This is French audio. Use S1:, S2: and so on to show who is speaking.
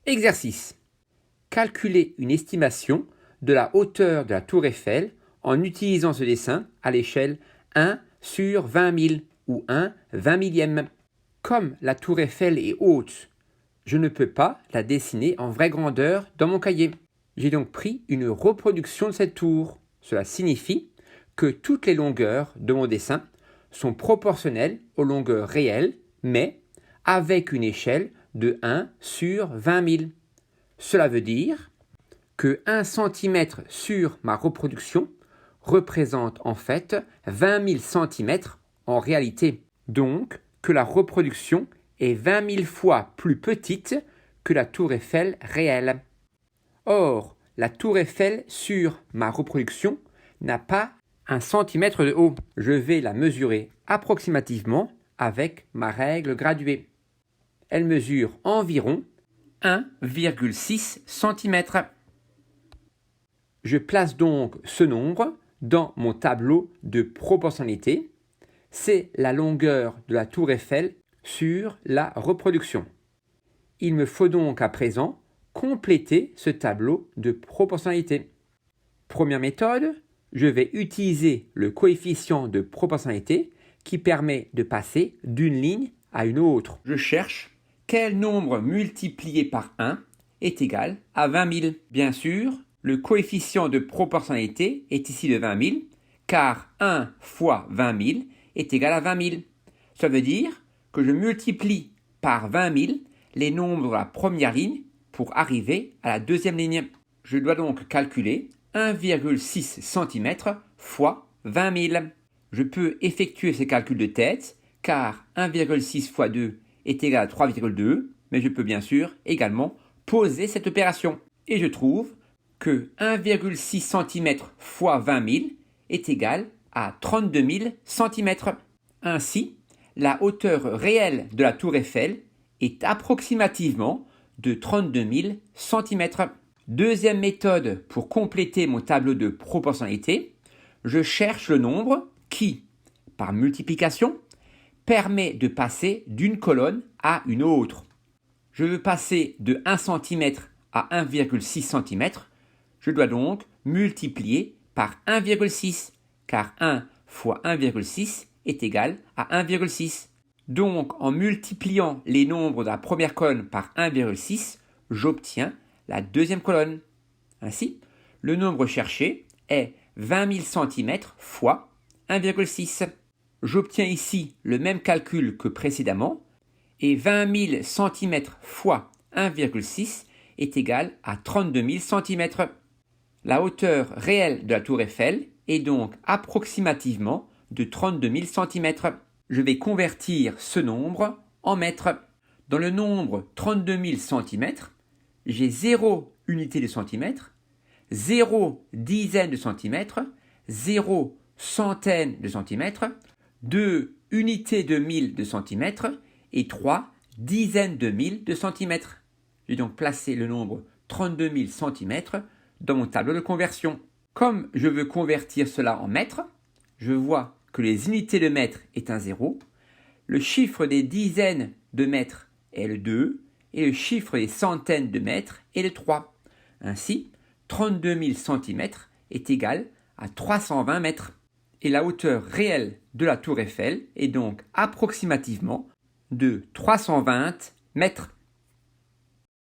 S1: Exercice. Calculer une estimation de la hauteur de la tour Eiffel en utilisant ce dessin à l'échelle 1 sur 20 000 ou 1 20 millième. Comme la tour Eiffel est haute, je ne peux pas la dessiner en vraie grandeur dans mon cahier. J'ai donc pris une reproduction de cette tour. Cela signifie que toutes les longueurs de mon dessin sont proportionnelles aux longueurs réelles, mais avec une échelle de 1 sur 20 000. Cela veut dire que 1 cm sur ma reproduction représente en fait 20 000 cm en réalité. Donc que la reproduction est 20 000 fois plus petite que la tour Eiffel réelle. Or, la tour Eiffel sur ma reproduction n'a pas 1 cm de haut. Je vais la mesurer approximativement avec ma règle graduée. Elle mesure environ 1,6 cm. Je place donc ce nombre dans mon tableau de proportionnalité. C'est la longueur de la tour Eiffel sur la reproduction. Il me faut donc à présent compléter ce tableau de proportionnalité. Première méthode, je vais utiliser le coefficient de proportionnalité qui permet de passer d'une ligne à une autre. Je cherche quel nombre multiplié par 1 est égal à 20 000. Bien sûr, le coefficient de proportionnalité est ici de 20 000, car 1 fois 20 000 est égal à 20 000. Ça veut dire que je multiplie par 20 000 les nombres de la première ligne pour arriver à la deuxième ligne. Je dois donc calculer 1,6 cm fois 20 000. Je peux effectuer ces calculs de tête, car 1,6 fois 2 est égal à 3,2, mais je peux bien sûr également poser cette opération. Et je trouve que 1,6 cm fois 20 000 est égal à 32 000 cm. Ainsi, la hauteur réelle de la tour Eiffel est approximativement de 32 000 cm. Deuxième méthode pour compléter mon tableau de proportionnalité, je cherche le nombre qui, par multiplication, permet de passer d'une colonne à une autre. Je veux passer de 1 cm à 1,6 cm. Je dois donc multiplier par 1,6, car 1 fois 1,6 est égal à 1,6. Donc, en multipliant les nombres de la première colonne par 1,6, j'obtiens la deuxième colonne. Ainsi, le nombre cherché est 20 000 cm fois 1,6. J'obtiens ici le même calcul que précédemment, et 20 000 cm fois 1,6 est égal à 32 000 cm. La hauteur réelle de la tour Eiffel est donc approximativement de 32 000 cm. Je vais convertir ce nombre en mètres. Dans le nombre 32 000 cm, j'ai 0 unité de centimètre, 0 dizaine de centimètres, 0 centaine de centimètres, 2 unités de mille de centimètres et 3 dizaines de mille de centimètres. J'ai donc placé le nombre 32 000 centimètres dans mon tableau de conversion. Comme je veux convertir cela en mètres, je vois que les unités de mètres est un 0, le chiffre des dizaines de mètres est le 2 et le chiffre des centaines de mètres est le 3. Ainsi, 32 000 cm est égal à 320 mètres. Et la hauteur réelle de la tour Eiffel est donc approximativement de 320 mètres.